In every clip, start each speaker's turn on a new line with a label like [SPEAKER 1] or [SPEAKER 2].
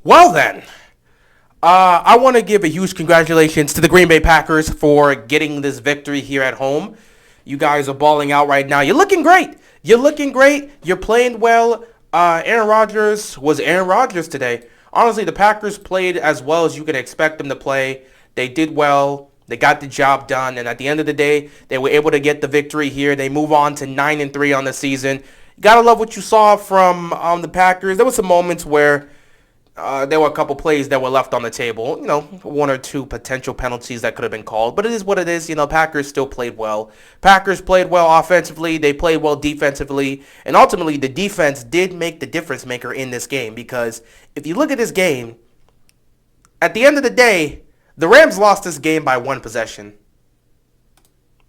[SPEAKER 1] Well then, I want to give a huge congratulations to the Green Bay Packers for getting this victory here at home. You guys are balling out right now. You're looking great. You're looking great. You're playing well. Aaron Rodgers was Aaron Rodgers today. Honestly, the Packers played as well as you could expect them to play. They did well. They got the job done, and at the end of the day, they were able to get the victory here. They move on to 9-3 on the season. You gotta love what you saw from the Packers. There were some moments where there were a couple plays that were left on the table. You know, one or two potential penalties that could have been called. But it is what it is. You know, Packers still played well. Packers played well offensively. They played well defensively. And ultimately, the defense did make the difference maker in this game. Because if you look at this game, at the end of the day, the Rams lost this game by one possession.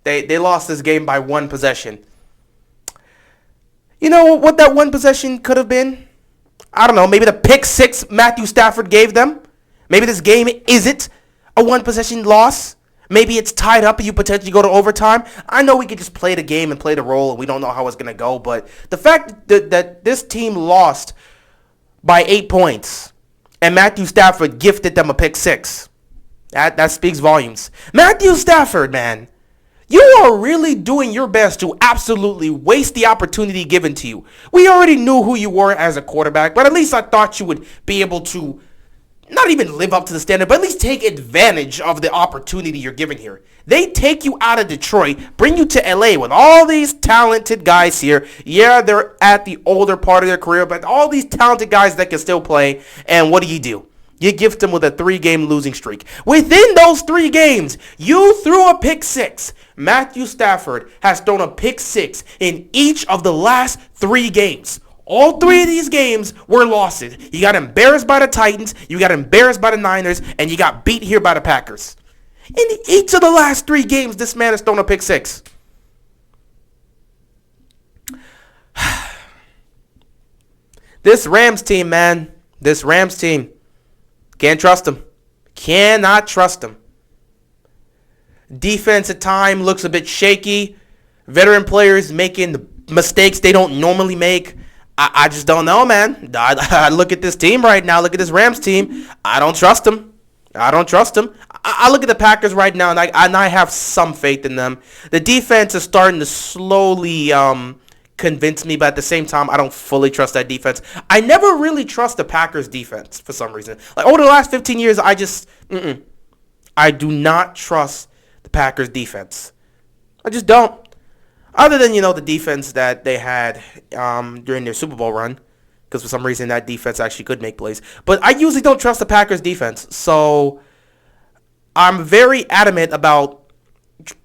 [SPEAKER 1] They lost this game by one possession. You know what that one possession could have been? I don't know, maybe the pick six Matthew Stafford gave them. Maybe this game isn't a one-possession loss. Maybe it's tied up and you potentially go to overtime. I know we could just play the game and play the role and we don't know how it's going to go, but the fact that this team lost by 8 points and Matthew Stafford gifted them a pick six, that speaks volumes. Matthew Stafford, man. You are really doing your best to absolutely waste the opportunity given to you. We already knew who you were as a quarterback, but at least I thought you would be able to not even live up to the standard, but at least take advantage of the opportunity you're given here. They take you out of Detroit, bring you to LA with all these talented guys here. Yeah, they're at the older part of their career, but all these talented guys that can still play. And what do? You gift them with a 3-game losing streak. Within those 3 games, you threw a pick six. Matthew Stafford has thrown a pick six in each of the last 3 games. All 3 of these games were losses. You got embarrassed by the Titans, you got embarrassed by the Niners, and you got beat here by the Packers. In each of the last 3 games, this man has thrown a pick six. This Rams team, man. This Rams team. Can't trust them. Cannot trust them. Defense at time looks a bit shaky. Veteran players making mistakes they don't normally make. I just don't know, man. I look at this team right now. Look at this Rams team. I don't trust them. I look at the Packers right now, and I have some faith in them. The defense is starting to slowly convince me, but at the same time, I don't fully trust that defense. I never really trust the Packers defense for some reason. Like over the last 15 years, I do not trust the Packers defense. I just don't. Other than, the defense that they had during their Super Bowl run, because for some reason that defense actually could make plays. But I usually don't trust the Packers defense, so I'm very adamant about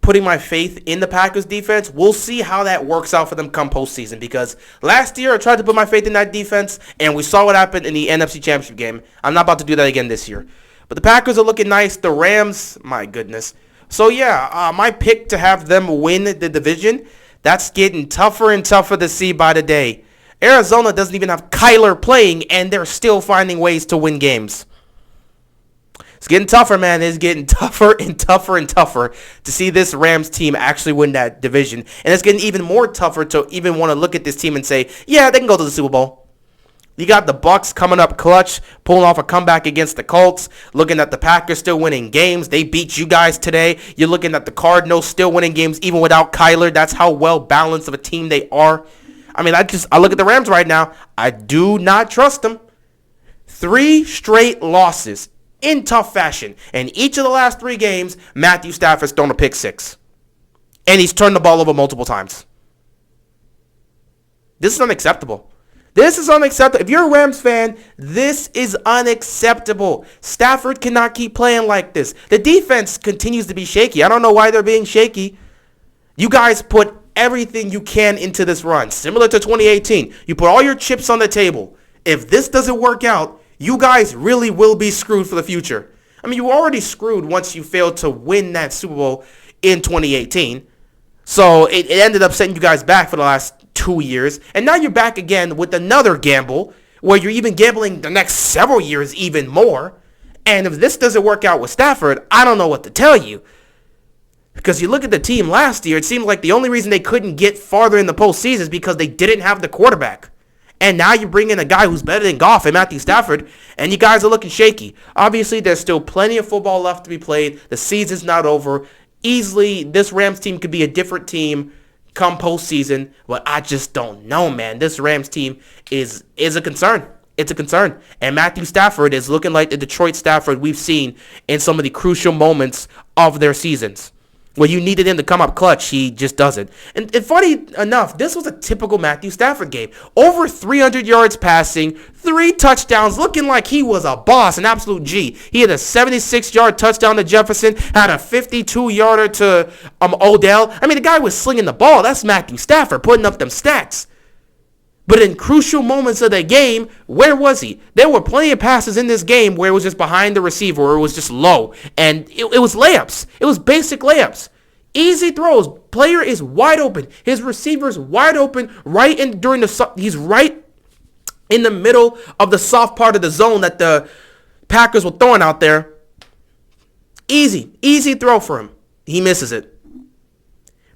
[SPEAKER 1] putting my faith in the Packers defense. We'll see how that works out for them come postseason, because last year I tried to put my faith in that defense and we saw what happened in the NFC Championship game. I'm not about to do that again this year. But the Packers are looking nice. The Rams, my goodness. So yeah, my pick to have them win the division, that's getting tougher and tougher to see by the day. Arizona doesn't even have Kyler playing and they're still finding ways to win games. It's getting tougher, man. It's getting tougher and tougher and tougher to see this Rams team actually win that division. And it's getting even more tougher to even want to look at this team and say, yeah, they can go to the Super Bowl. You got the Bucs coming up clutch, pulling off a comeback against the Colts. Looking at the Packers still winning games. They beat you guys today. You're looking at the Cardinals still winning games even without Kyler. That's how well balanced of a team they are. I mean, I look at the Rams right now. I do not trust them. 3 straight losses in tough fashion. And each of the last 3 games, Matthew Stafford's thrown a pick six. And he's turned the ball over multiple times. This is unacceptable. This is unacceptable. If you're a Rams fan, this is unacceptable. Stafford cannot keep playing like this. The defense continues to be shaky. I don't know why they're being shaky. You guys put everything you can into this run. Similar to 2018. You put all your chips on the table. If this doesn't work out, you guys really will be screwed for the future. I mean, you were already screwed once you failed to win that Super Bowl in 2018. So it ended up setting you guys back for the last 2 years. And now you're back again with another gamble where you're even gambling the next several years even more. And if this doesn't work out with Stafford, I don't know what to tell you. Because you look at the team last year, it seemed like the only reason they couldn't get farther in the postseason is because they didn't have the quarterback. And now you bring in a guy who's better than Goff and Matthew Stafford, and you guys are looking shaky. Obviously, there's still plenty of football left to be played. The season's not over. Easily, this Rams team could be a different team come postseason, but I just don't know, man. This Rams team is a concern. It's a concern. And Matthew Stafford is looking like the Detroit Stafford we've seen in some of the crucial moments of their seasons. When you needed him to come up clutch, he just doesn't. And funny enough, this was a typical Matthew Stafford game. Over 300 yards passing, 3 touchdowns, looking like he was a boss, an absolute G. He had a 76-yard touchdown to Jefferson, had a 52-yarder to Odell. I mean, the guy was slinging the ball. That's Matthew Stafford putting up them stats. But in crucial moments of the game, where was he? There were plenty of passes in this game where it was just behind the receiver or it was just low. And it was layups. It was basic layups. Easy throws. Player is wide open. His receiver's wide open he's right in the middle of the soft part of the zone that the Packers were throwing out there. Easy throw for him. He misses it.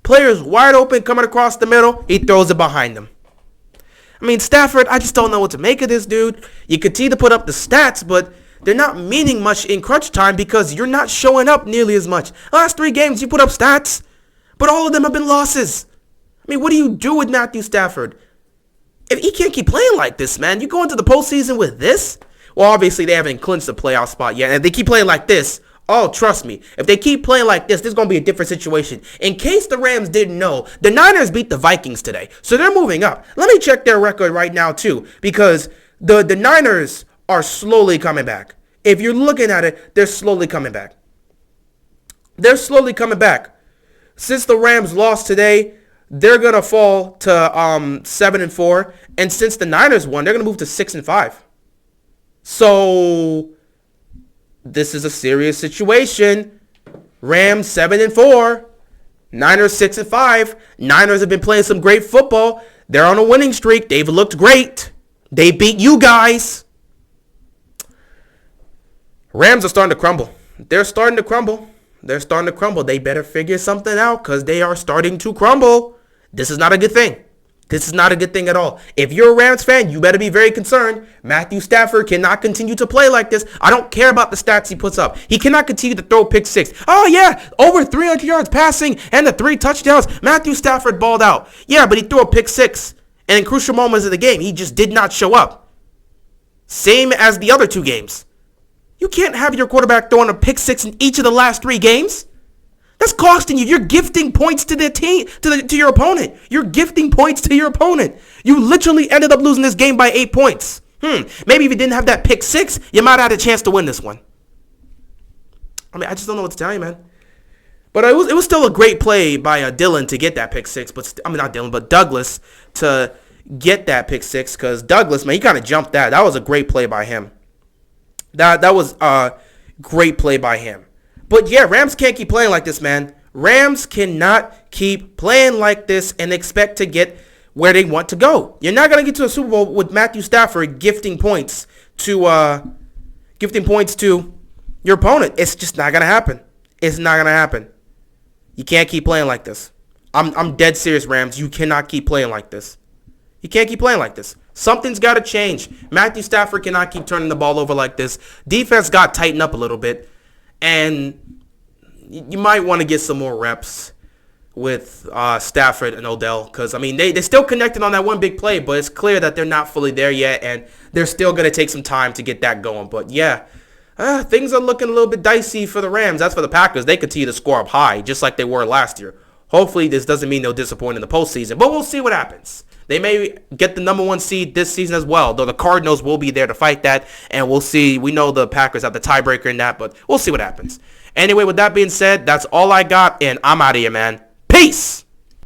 [SPEAKER 1] Player's wide open coming across the middle. He throws it behind him. I mean, Stafford, I just don't know what to make of this dude. You continue to put up the stats, but they're not meaning much in crunch time because you're not showing up nearly as much. Last 3 games, you put up stats, but all of them have been losses. I mean, what do you do with Matthew Stafford? If he can't keep playing like this, man, you go into the postseason with this? Well, obviously, they haven't clinched the playoff spot yet, and if they keep playing like this, oh, trust me, if they keep playing like this is going to be a different situation. In case the Rams didn't know, the Niners beat the Vikings today, so they're moving up. Let me check their record right now, too, because the Niners are slowly coming back. If you're looking at it, they're slowly coming back. They're slowly coming back. Since the Rams lost today, they're going to fall to 7-4, and since the Niners won, they're going to move to 6-5. So this is a serious situation. Rams 7-4. Niners 6-5. Niners have been playing some great football. They're on a winning streak. They've looked great. They beat you guys. Rams are starting to crumble. They're starting to crumble. They're starting to crumble. They better figure something out because they are starting to crumble. This is not a good thing. This is not a good thing at all. If you're a Rams fan, you better be very concerned. Matthew Stafford cannot continue to play like this. I don't care about the stats he puts up. He cannot continue to throw pick 6. Oh, yeah, over 300 yards passing and the 3 touchdowns. Matthew Stafford balled out. Yeah, but he threw a pick 6. And in crucial moments of the game, he just did not show up. Same as the other 2 games. You can't have your quarterback throwing a pick 6 in each of the last 3 games. That's costing you. You're gifting points to the team, to your opponent. You're gifting points to your opponent. You literally ended up losing this game by 8 points. Maybe if you didn't have that pick 6, you might have had a chance to win this one. I mean, I just don't know what to tell you, man. But it was still a great play by Dylan to get that pick 6. Not Dylan, but Douglas to get that pick 6. Because Douglas, man, he kind of jumped that. That was a great play by him. That was a great play by him. But yeah, Rams can't keep playing like this, man. Rams cannot keep playing like this and expect to get where they want to go. You're not going to get to a Super Bowl with Matthew Stafford gifting points to your opponent. It's just not going to happen. It's not going to happen. You can't keep playing like this. I'm dead serious, Rams. You cannot keep playing like this. You can't keep playing like this. Something's got to change. Matthew Stafford cannot keep turning the ball over like this. Defense got tightened up a little bit. And you might want to get some more reps with Stafford and Odell. Because, I mean, they're still connected on that one big play. But it's clear that they're not fully there yet. And they're still going to take some time to get that going. But, yeah, things are looking a little bit dicey for the Rams. That's for the Packers. They continue to score up high, just like they were last year. Hopefully, this doesn't mean they'll disappoint in the postseason. But we'll see what happens. They may get the number 1 seed this season as well, though the Cardinals will be there to fight that, and we'll see. We know the Packers have the tiebreaker in that, but we'll see what happens. Anyway, with that being said, that's all I got, and I'm out of here, man. Peace!